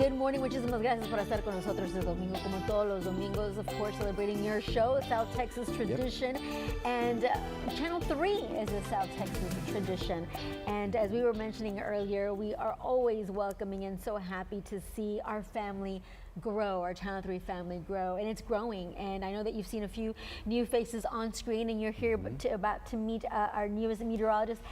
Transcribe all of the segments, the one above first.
Good morning, muchísimas gracias por estar con nosotros el domingo, como todos los domingos, of course, celebrating your show, South Texas Tradition. And Channel 3 is a South Texas tradition. And as we were mentioning earlier, we are always welcoming and so happy to see our family grow, our Channel 3 family grow, and it's growing. And I know that you've seen a few new faces on screen, and you're here about to meet our newest meteorologist,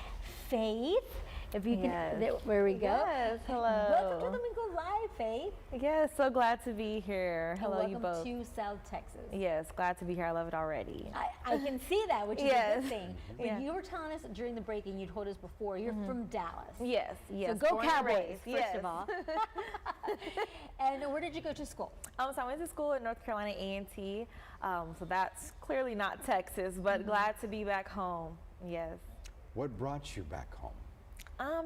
Faith. If you can, where we go. Yes, hello. Welcome to Domingo Live, Faith. Yes, so glad to be here. Hello, and you both. welcome to South Texas. Yes, glad to be here. I love it already. I can see that, which is a good thing. But Yeah. you were telling us during the break, and you told us before, you're from Dallas. Yes, yes. So go Born and Cowboys, raised. first of all. And where did you go to school? So I went to school at North Carolina A&T. So that's clearly not Texas, but glad to be back home. Yes. What brought you back home?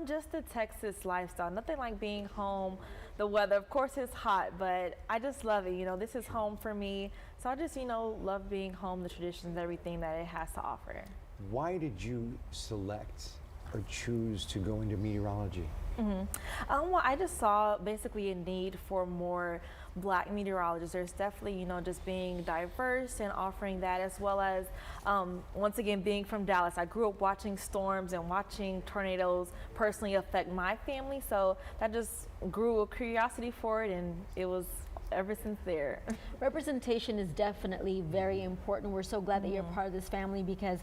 Just the Texas lifestyle. Nothing like being home. The weather, of course, is hot, but I just love it. You know, this is home for me. So I just, love being home, the traditions, everything that it has to offer. Why did you select or choose to go into meteorology? Well, I just saw basically a need for more Black meteorologists. There's definitely, just being diverse and offering that, as well as, once again, being from Dallas. I grew up watching storms and watching tornadoes personally affect my family, so that just grew a curiosity for it, and it was ever since there. Representation is definitely very important. We're so glad that you're part of this family, because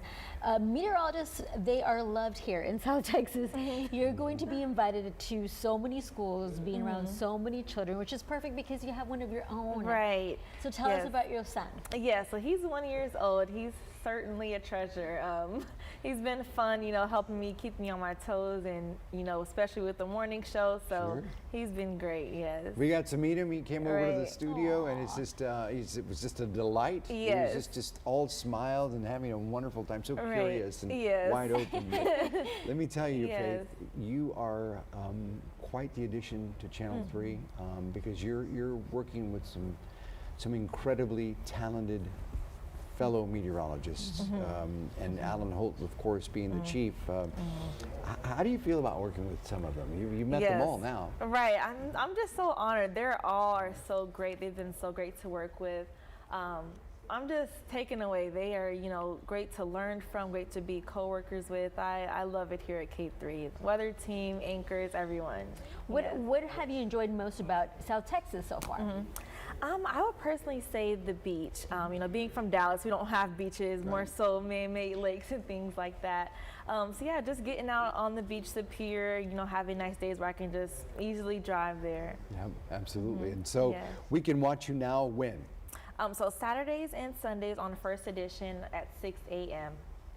meteorologists, they are loved here in South Texas. You're going to be invited to so many schools, being around so many children, which is perfect because you have one of your own. Right. So tell us about your son. Yeah, so he's 1 year old. He's certainly a treasure. He's been fun, helping me, keep me on my toes, and, especially with the morning show. So he's been great, yes. We got to meet him. He came over to the studio, and it's just, it was just a delight. Yes. He was just all smiles and having a wonderful time, so curious and wide open. Let me tell you, Faith, you are quite the addition to Channel 3, because you're working with some incredibly talented fellow meteorologists, and Alan Holt, of course, being the chief. How do you feel about working with some of them? You've met them all now. Right. I'm just so honored. They're all so great. They've been so great to work with. I'm just taken away. They are, great to learn from, great to be co-workers with. I love it here at K3. Weather team, anchors, everyone. What have you enjoyed most about South Texas so far? I would personally say the beach. Being from Dallas, we don't have beaches, more so man-made lakes and things like that. So yeah, just getting out on the beach, the pier, having nice days where I can just easily drive there. Yeah, absolutely. And so we can watch you now when? So Saturdays and Sundays on First Edition at 6 a.m.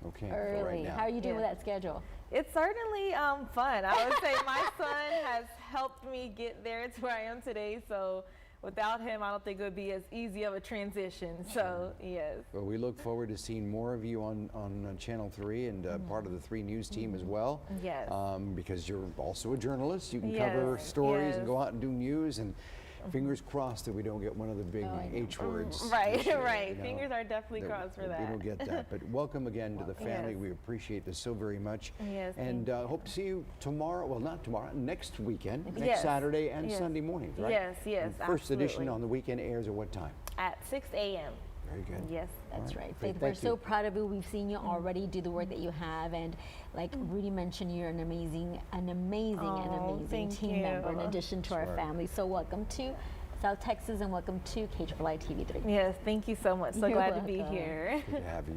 Okay. Early. Right now. How are you doing with that schedule? It's certainly fun. I would say my son has helped me get there to where I am today. So without him, I don't think it would be as easy of a transition. So, yes. Well, we look forward to seeing more of you on Channel 3 and part of the 3 News team as well. Yes. Because you're also a journalist. You can cover stories and go out and do news. And fingers crossed that we don't get one of the big H words. Right, right. Fingers are definitely crossed for that. We don't get that. But welcome again to the family. We appreciate this so very much. Yes. And hope to see you tomorrow. Well, not tomorrow. Next weekend. Next Saturday and Sunday mornings, right? Yes, yes. And First Edition on the weekend airs at what time? At 6 a.m. Very good. Yes. That's right. Faith, we're so proud of you. We've seen you already do the work that you have, and like Rudy mentioned, you're an amazing team member in addition to our family. So welcome to South Texas and welcome to KIII TV3. Yes, thank you so much. So glad to be here. Good to have you.